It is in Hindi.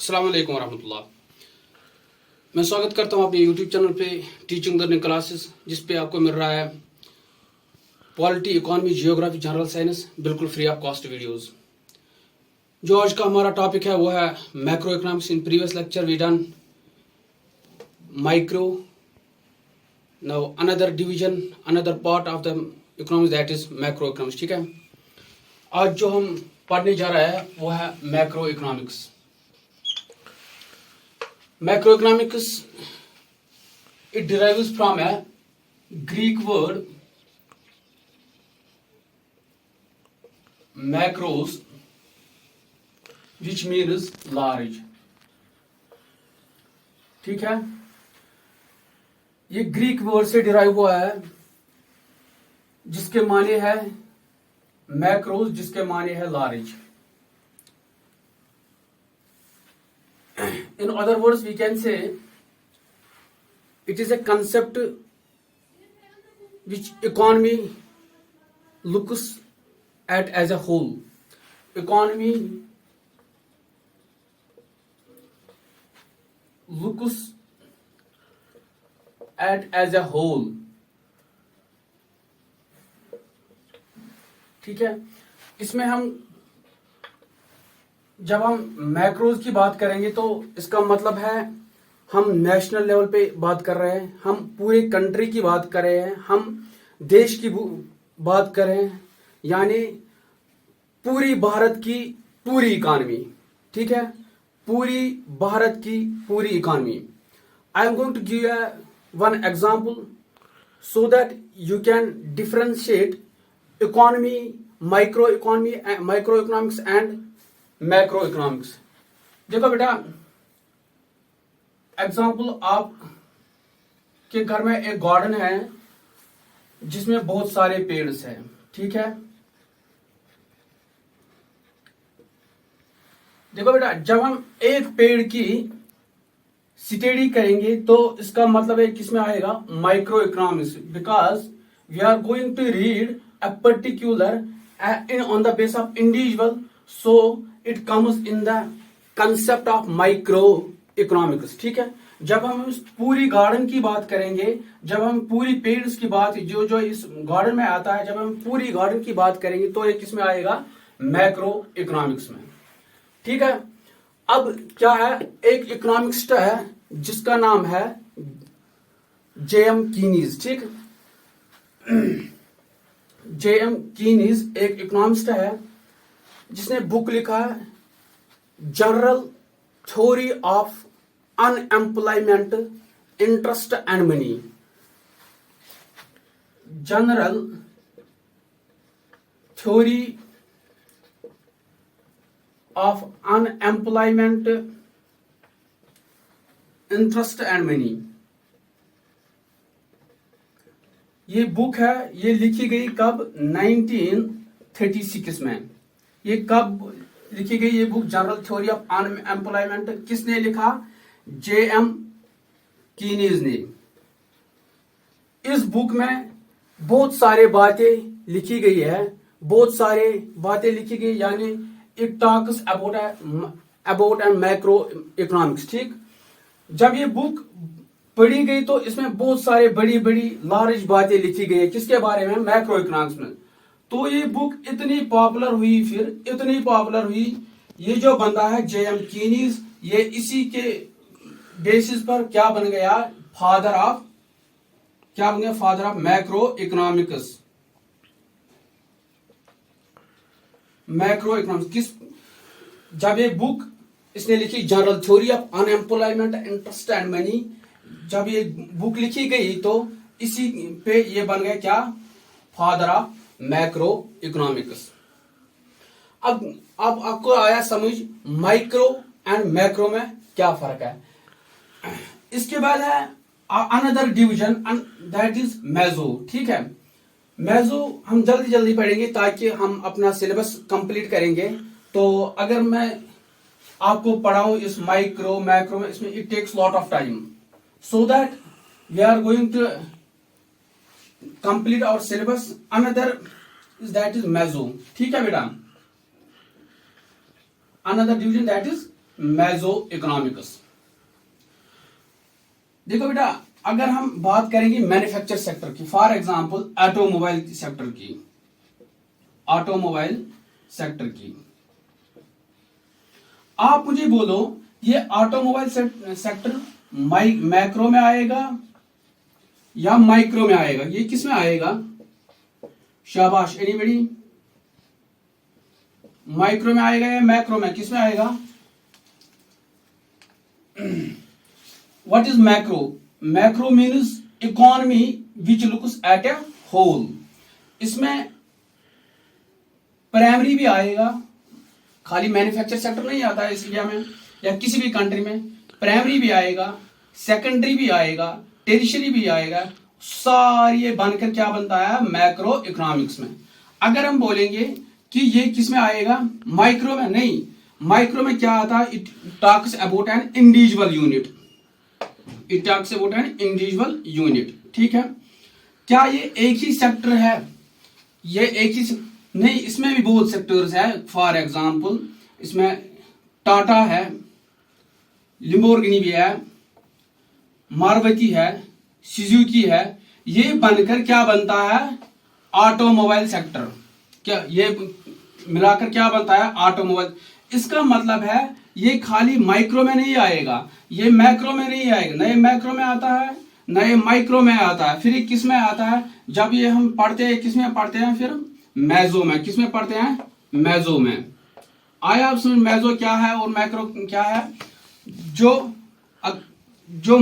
अस्सलाम वालेकुम वरहमतुल्लाह। मैं स्वागत करता हूं अपने यूट्यूब चैनल पे टीचिंग लर्निंग क्लासेस, जिस पे आपको मिल रहा है polity, economy, geography, general science बिल्कुल फ्री ऑफ कॉस्ट वीडियोस। जो आज का हमारा टॉपिक है वो है macro economics. In previous lecture we done micro, now another division, another part of the economics that is macro economics. ठीक है, आज जो हम पढ़ने जा रहे हैं वो है macro economics. Macroeconomics, it derives from a Greek word macros, which means large. ठीक है, ये ग्रीक वर्ड से डिराइव हुआ है जिसके माने है मैक्रोस, जिसके माने है large. In other words, we can say it is a concept which economy looks at as a whole. Economy looks at as a whole. ठीक है, इसमें हम जब हम मैक्रोज की बात करेंगे तो इसका मतलब है हम नेशनल लेवल पे बात कर रहे हैं, हम पूरे कंट्री की बात कर रहे हैं, हम देश की बात कर रहे हैं, यानी पूरी भारत की पूरी इकॉनमी. ठीक है, पूरी भारत की पूरी economy. I am going to give one example so that you can differentiate economy, micro economics and macro economics. देखो बेटा, एग्जाम्पल, आप के घर में एक गार्डन है जिसमें बहुत सारे पेड़ हैं. ठीक है, देखो बेटा, जब हम एक पेड़ की स्टडी करेंगे तो इसका मतलब है किसमें आएगा, micro economics, because we are going to read a particular in on the base of individual, so it comes in the concept of micro economics. ठीक है, जब हम इस पूरी गार्डन की बात करेंगे, जब हम पूरी पेड़ की बात जो जो इस गार्डन में आता है, जब हम पूरी गार्डन की बात करेंगे तो ये किसमें आएगा, मैक्रो इकोनॉमिक्स में. ठीक है, अब क्या है, एक इकोनॉमिक्स्ट है जिसका नाम है J.M. कीनीज. ठीक, J.M. कीनीज एक इकोनॉमिस्ट है जिसने बुक लिखा है general theory of unemployment, interest and money. General theory of unemployment, interest and money. ये बुक है, ये लिखी गई कब, 1936 में. ये कब लिखी गई ये book, general theory of unemployment? किसने लिखा, J.M. कीनीज ने. इस बुक में बहुत सारे बातें लिखी गई है, बहुत सारे बातें लिखी गई, यानी it talks about and macro economics. ठीक, जब ये बुक पढ़ी गई तो इसमें बहुत सारे बड़ी बड़ी लार्ज बातें लिखी गई है, किसके बारे में, मैक्रो इकोनॉमिक्स में. तो ये बुक इतनी पॉपुलर हुई, फिर इतनी पॉपुलर हुई, ये जो बंदा है J.M. कीनीज, ये इसी के बेसिस पर क्या बन गया, father of macro economics. Macro economics किस, जब ये बुक इसने लिखी general theory of unemployment, interest and money, जब ये बुक लिखी गई तो इसी पे ये बन गया क्या, फादर ऑफ मैक्रो इकोनॉमिक्स. अब आपको आया समझ माइक्रो एंड मैक्रो में क्या फर्क है. इसके बाद है another division, that is meso. ठीक है, मेजो हम जल्दी जल्दी पढ़ेंगे ताकि हम अपना सिलेबस कंप्लीट करेंगे. तो अगर मैं आपको पढ़ाऊं इस माइक्रो मैक्रो में, इसमें it takes lot of time, so that we are going to complete our syllabus. Another that is meso. ठीक है बेटा, another division that is meso economics. देखो बेटा, अगर हम बात करेंगे मैन्युफैक्चर सेक्टर की, फॉर एग्जांपल ऑटोमोबाइल सेक्टर की, ऑटोमोबाइल सेक्टर की, आप मुझे बोलो ये ऑटोमोबाइल सेक्टर मैक्रो में आएगा या माइक्रो में आएगा? ये किस में आएगा? शाबाश, एनीबडी? माइक्रो में आएगा या मैक्रो में? किस में आएगा? What is macro? Macro means economy which looks at a whole. इसमें प्राइमरी भी आएगा, खाली मैन्युफैक्चर सेक्टर नहीं आता है इस इंडिया में या किसी भी कंट्री में। प्राइमरी भी आएगा, सेकेंडरी भी आएगा, टेरिशरी भी आएगा, सारी ये बनकर क्या बनता है? मैक्रो इकोनॉमिक्स में। अगर हम बोलेंगे कि ये किस में आएगा? माइक्रो में? नहीं, माइक्रो में क्या आता है? It talks about an individual unit, it talks about an individual unit. ठीक है, क्या ये एक ही सेक्टर है? ये एक ही नहीं, इसमें भी बहुत सेक्टर्स है। फॉर एग्जांपल इसमें टाटा है, लिम्बोर्गिनी भी है, मारुति है, सुजुकी है। ये बनकर क्या बनता है? Automobile sector. क्या ये मिलाकर क्या बनता है? ऑटोमोबाइल। इसका मतलब है ये खाली माइक्रो में नहीं आएगा, ये मैक्रो में नहीं आएगा, न ये मैक्रो में आता है न ये माइक्रो में आता है। फिर ये किस में आता है? जब ये हम पढ़ते हैं, किस में पढ़ते हैं? फिर मेजो में। किस में पढ़ते हैं? मेजो में। आया आप समझ मेजो क्या है और मैक्रो क्या है? जो